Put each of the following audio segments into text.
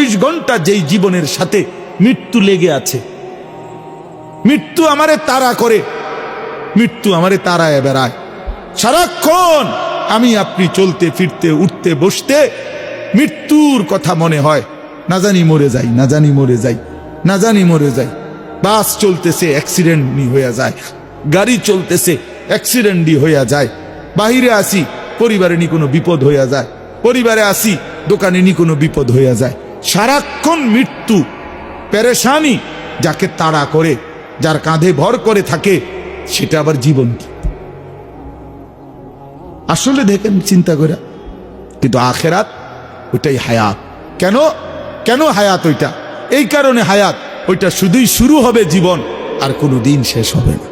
24 ঘন্টা যেই জীবনের সাথে মৃত্যু লেগে আছে, মৃত্যু আমারে তাড়া করে, মৃত্যু আমারে তাড়ায় বেড়ায় সারাক্ষণ। আমি আপনি চলতে ফিরতে উঠতে বসতে মৃত্যুর কথা মনে হয়, না জানি মরে যাই, না জানি মরে যাই, না জানি মরে যাই। বাস চলতেছে অ্যাক্সিডেন্ট হয়ে যায়, গাড়ি চলতেছে অ্যাক্সিডেন্ট হয়ে যায়, বাহিরে আসি পরিবারে নি কোনো বিপদ হইয়া যায়, পরিবারে আসি দোকানে নি কোনো বিপদ হইয়া যায়। সারাক্ষণ মৃত্যু পেরেশানি যাকে তাড়া করে, যার কাঁধে ভর করে থাকে, সেটা আবার জীবন কি? আসলে দেখেন চিন্তা করে, কিন্তু আখেরাত ওইটাই হায়াত। কেন কেন হায়াত ওইটা? এই কারণে হায়াত ওইটা শুধুই শুরু হবে জীবন, আর কোনো দিন শেষ হবে না,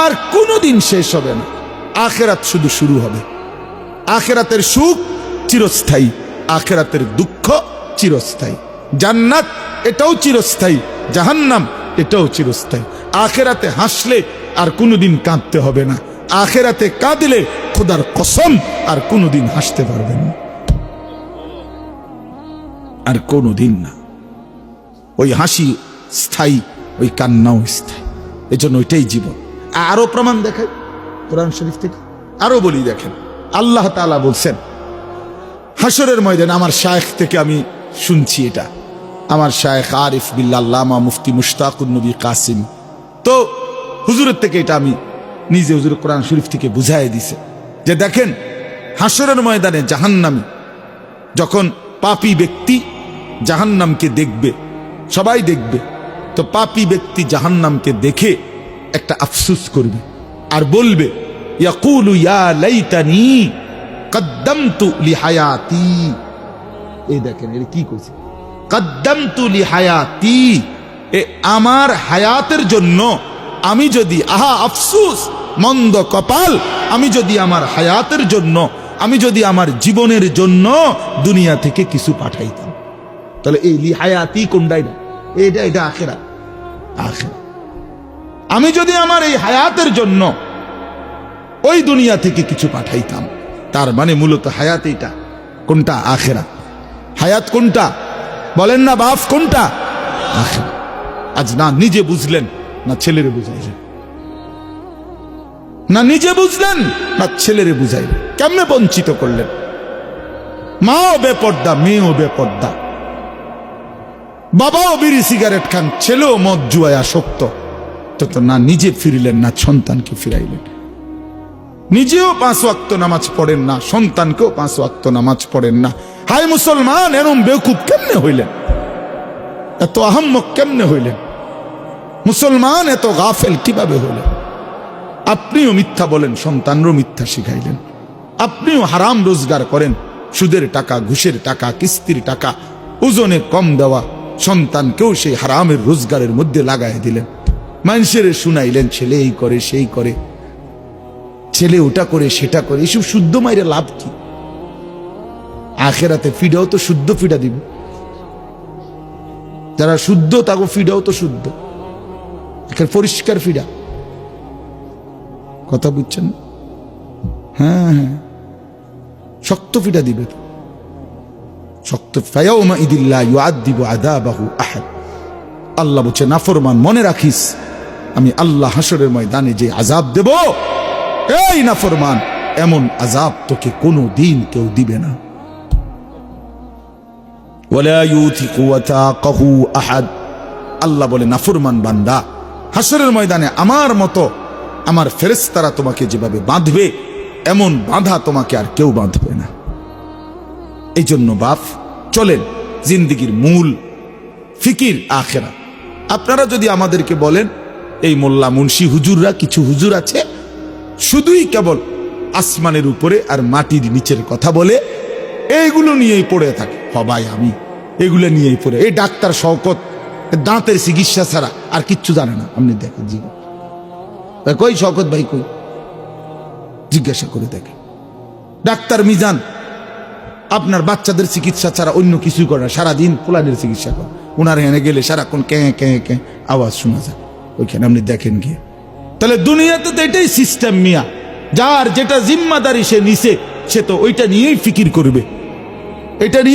আর কোনো দিন শেষ হবে না। আখেরাত শুধু শুরু হবে। আখেরাতের সুখ চিরস্থায়ী, আখেরাতের দুঃখ চিরস্থায়ী। জান্নাত এটাও চিরস্থায়ী, জাহান্নাম এটাও চিরস্থায়ী। আখেরাতে হাসলে আর কোনোদিন কাঁদতে হবে না, আখেরাতে কাঁদলে খোদার কসম আর কোনোদিন হাসতে পারবেন না, আর কোনোদিন না। ওই হাসি স্থায়ী, ওই কান্নাও স্থায়ী। এজন্য ওইটাই জীবন। আরো প্রমাণ দেখাই কোরআন শরীফ থেকে, আরো বলি। দেখেন আল্লাহ তাআলা বলছেন হাসরের ময়দানে, আমার শায়েখ থেকে আমি শুনছি এটা, আমার শায়েখ আরিফ বিল্লাহ আল্লামা মুফতি মুশতাকুন নবী কাসিম, তো হুজুরের থেকে এটা আমি নিজে হুজুর কোরআন শরীফ থেকে বুঝাই দিছে যে দেখেন হাসরের ময়দানে জাহান্নামী যখন পাপী ব্যক্তি জাহান্নামকে দেখবে, সবাই দেখবে, তো পাপী ব্যক্তি জাহান্নামকে দেখে একটা আফসোস করবে আর বলবে ইয়াকুলু ইয়া লাইতানি কদ্দামতু লিহায়াতি। এই দেখেন এর কি কইছে, কদ্দামতু লিহায়াতি, এ আমার হায়াতের জন্য আমি যদি, আহা আফসোস, মন্দ কপাল, আমি যদি আমার হায়াতের জন্য, আমি যদি আমার জীবনের জন্য দুনিয়া থেকে কিছু পাঠাইতাম। তাহলে এই লিহায়াতি কোনটাই না, এটা এটা আখিরাত। আখিরাত আমি যদি আমার এই হায়াতের জন্য ওই দুনিয়া থেকে কিছু পাঠাইতাম, তার মানে মূলত হায়াত এটা কোনটা? আখিরাত। হায়াত কোনটা বলেন না বাপ, কোনটা? আখিরাত। আজ না নিজে বুঝলেন, না ছেলেরে বুঝাইলেন, না নিজে বুঝলেন, না ছেলেরে বুঝাইলেন। কেমনে বঞ্চিত করলেন? মাও বেপর্দা, মেয়েও বেপর্দা, বাবাও বিড়ি সিগারেট খান, ছেলেও মদ জুয়ায় আসক্ত, তো না নিজে ফিরিলেন, না সন্তানকে ফিরাইলেন। নিজেও 5 ওয়াক্ত নামাজ পড়েন না, সন্তানকেও 5 ওয়াক্ত নামাজ পড়েন না। হায় মুসলমান, এরম বেকুব কেমনে হইলেন? এত আহম্মক কেমনে হইলেন? মুসলমান এত গাফেল কিভাবে হইলেন? আপনিও মিথ্যা বলেন, সন্তানরও মিথ্যা শিখাইলেন। আপনিও হারাম রোজগার করেন, সুদের টাকা, ঘুষের টাকা, কিস্তির টাকা, ওজনে কম দেওয়া সন্তানকেও সেই হারামের রোজগারের মধ্যে লাগাই দিলেন। মানুষের শুনাইলেন ছেলে এই করে, সেই করে, ছেলে ওটা করে, সেটা করে। এইসব শুদ্ধ মাইরে লাভ কি? আখেরাতে ফিডাও তো শুদ্ধ ফিডা দিব, যারা শুদ্ধ তাকে ফিডাও তো শুদ্ধ, পরিষ্কার ফিডা। কথা বুঝছেন? হ্যাঁ হ্যাঁ, শক্ত ফিডা দিবে তো, শক্ত। ফায়াউমা ইদিল্লা ইউআযযিবু আযাবাহু আহাদ। আল্লাহ বলছে নাফরমান মনে রাখিস, আমি আল্লাহ হাসরের ময়দানে যে আযাব দেব, এই নাফরমান, এমন আযাব তোকে কোনো দিন কেউ দিবে না। ওয়ালা ইউথিকু ওয়াতাকাহু আহাদ। আল্লাহ বলে নাফরমান বান্দা, হাসরের ময়দানে আমার মতো আমার ফেরেশতারা তোমাকে যেভাবে বাঁধবে, এমন বাঁধা তোমাকে আর কেউ বাঁধবে না। এই জন্য বাপ চলেন, জিন্দেগির মূল ফিকির আখিরাত। আপনারা যদি আমাদেরকে বলেন এই মোল্লা মুন্সি হুজুররা, কিছু হুজুর আছে শুধুই কেবল আসমানের উপরে আর মাটির নিচের কথা বলে, এইগুলো নিয়েই পড়ে থাকে। ভাই আমি এগুলো নিয়েই পড়ে, এই ডাক্তার শওকত দাঁতের চিকিৎসা ছাড়া আর কিচ্ছু জানে না। আপনি দেখেন জীবন কই শওকত ভাই, কই জিজ্ঞাসা করে দেখেন। ডাক্তার মিজান আপনার বাচ্চাদের চিকিৎসা ছাড়া অন্য কিছু করে না, সারাদিন পোলাদের চিকিৎসা করে। ওনার এনে গেলে সারাক্ষণ কে কে কে আওয়াজ শোনা যায়, ওইখানে আপনি দেখেন গিয়ে। তাহলে দুনিয়াতে তো এটাই সিস্টেম মিয়া, যার যেটা জিম্মাদারি সে নিছে, সে তো ওইটা নিয়েই ফিকির করবে, এটা নিয়ে